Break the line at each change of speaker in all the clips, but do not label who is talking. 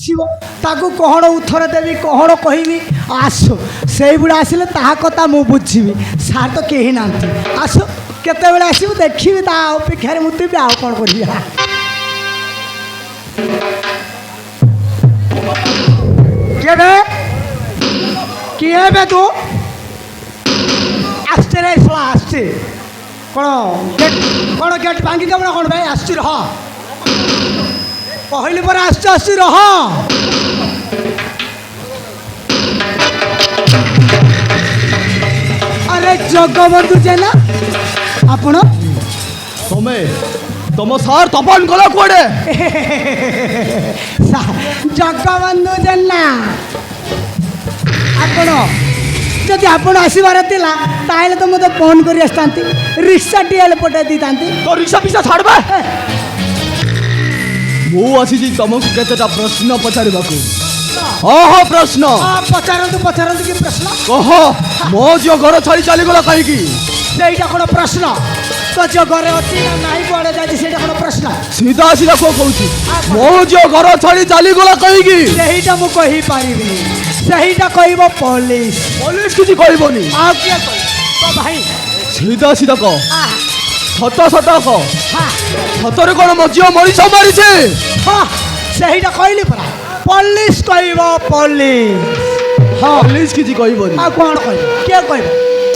ଆସିବ ତାକୁ କ'ଣ ଉତ୍ତର ଦେବି କ'ଣ କହିବି ଆସ ସେଇଭଳିଆ ଆସିଲେ ତାହା କଥା ମୁଁ ବୁଝିବି ସାର୍ ତ କେହି ନାହାନ୍ତି ଆସ କେତେବେଳେ ଆସିବୁ ଦେଖିବି ତା ଅପେକ୍ଷାରେ ମୁଁ ଥିବି ଆଉ କ'ଣ କରିବି କିଏ ବେ ତୁ আসছে রে শোয়া আসছে কোন গেট ভাঙ্গি দেব না কোন ভাই আসছি রহ কহিলি পরে আসছে আসছি রহ আরে জগবন্ধু জেনা আপন
তুমি তম স্যার তপন গলা কোড়ে
জগবন্ধু জেনা আপন যদি ଆପଣ ଆସିବାର ଥିଲା ତାହେଲେ ତ ମୋତେ ଫୋନ୍ କରି ଆସିଥାନ୍ତି ରିକ୍ସାଟି ହେଲେ ପଠାଇ ଦେଇଥାନ୍ତି
তো রিক্সা পিছা ছাড়বে ମୁଁ ଆସିଛି ତମକୁ କେତେଟା ପ୍ରଶ୍ନ ପଚାରିବାକୁ ହଁ ପ୍ରଶ୍ନ
ପଚାରନ୍ତୁ ପଚାରନ୍ତୁ କି ପ୍ରଶ୍ନ
କହ ମୋ ଝିଅ ଘର ଛାଡ଼ି ଚାଲିଗଲା କାହିଁକି
ସେଇଟା କ'ଣ ପ୍ରଶ୍ନ ତ ଝିଅ ଘରେ ଅଛି ନା ନାହିଁ କୁଆଡ଼େ ଯାଇଛି ସେଇଟା କ'ଣ ପ୍ରଶ୍ନ
ସିଧା ସିଧା କହୁଛି ମୋ ଝିଅ ଘର ଛାଡ଼ି ଚାଲିଗଲା କାହିଁକି
ସେଇଟା ମୁଁ କହିପାରିବିନି ସେଇଟା କହିବ ପୋଲିସ
ପୋଲିସ କିଛି କହିବନି
ଆଉ କିଏ କହିବ ତ ଭାଇ
ସିଧା ସିଧା କହ ସତ ସତ କହ
ହଁ
ସତରେ କ'ଣ ମୋ ଝିଅ ମଣିଷ ମାରିছে
ହଁ ସେଇଟା କହିଲି ପରା ପୋଲିସ କହିବ ପୋଲିସ ହଁ
ପୋଲିସ କିଛି କହିବନି
ଆଉ କ'ଣ କହିବ କିଏ କହିବ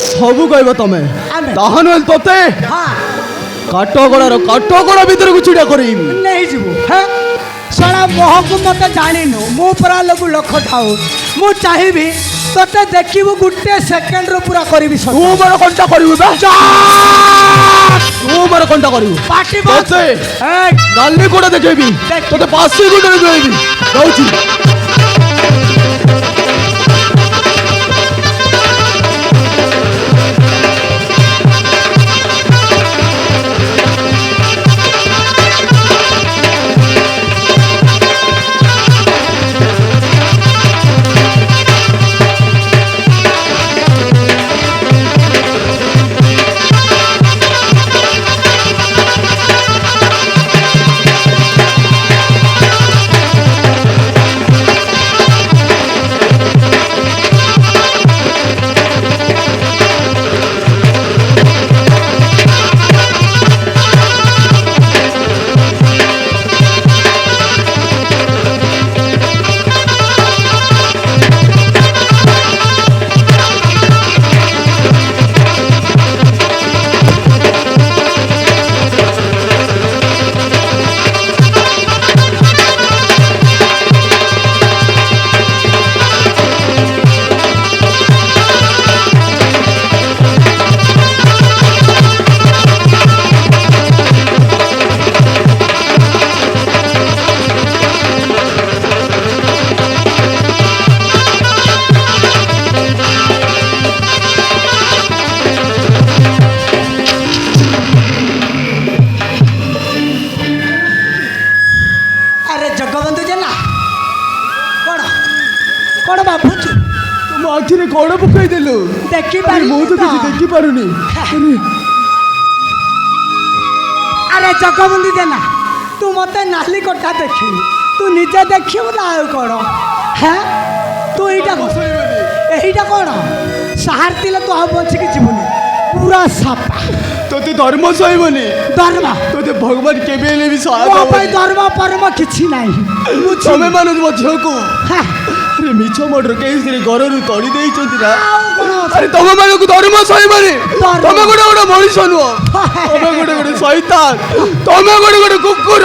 ସବୁ କହିବ ତମେ
ଆମେ
ତାହା ନହେଲେ ତତେ
ହଁ
କାଟଗଡ଼ା ଭିତରକୁ ଛିଡ଼ା କରେଇବି
ନେଇଯିବୁ হ্যাঁ ସାରା ମହକୁ ମୋତେ ଜାଣିନୁ ମୁଁ ପୁରା ଲୋକ ଥାଉ ମୁଁ ଚାହିଁବି ତତେ ଦେଖିବୁ ଗୋଟେ ସେକେଣ୍ଡରୁ ପୁରା କରିବି
ତୁ ମୋର କଣ୍ଟା କରିବୁ ବେ ତୁ ମୋର କଣ୍ଟା କରିବୁ
ପାଟି
ତତେ ନାଲି କୋଡ଼ା ଦେଖେଇବି ତତେ ପାସି ଗୁଣ୍ଡରେ ଦେବି ରହୁଛି ଆଖିରେ କଣ ପକାଇଦେଲୁ
ଦେଖିପାରୁନି
ମୁଁ ତ କିଛି ଦେଖିପାରୁନି
ଆରେ ଜଗବନ୍ଧୁ ଜେନା ତୁ ମୋତେ ନାଲି କୋଠା ଦେଖିବୁ ତୁ ନିଜେ ଦେଖିବୁ ନା ଆଉ କ'ଣ হ্যাঁ ତୁ এইটা କ'ଣ ସାହାର ଥିଲେ ତୁ ଆଉ ବଞ୍ଚିକି ଯିବୁନି ପୁରା ସାପା
ତୋତେ ଧର୍ମ ସହିବନି
ଧର୍ମ
ତୋତେ ଭଗବାନ କେବେ ହେଲେ ବି ସହାୟ
ମୋ ପାଇଁ ଧର୍ମ ପରମ କିଛି ନାହିଁ
ତମେ ମାନୁଛ ମୋ ଝିଅକୁ ଆରେ ମିଛ ମର୍ଡର କେସରେ ଘରରୁ ତଡ଼ି ଦେଇଛନ୍ତି ନା ଆରେ ତମ ମାନଙ୍କୁ ଧର୍ମ ସହିବନି ତମେ ଗୋଟେ ମଣିଷ ନୁହଁ ତମେ ଗୋଟେ ଶୈତାନ ତମେ ଗୋଟେ କୁକୁର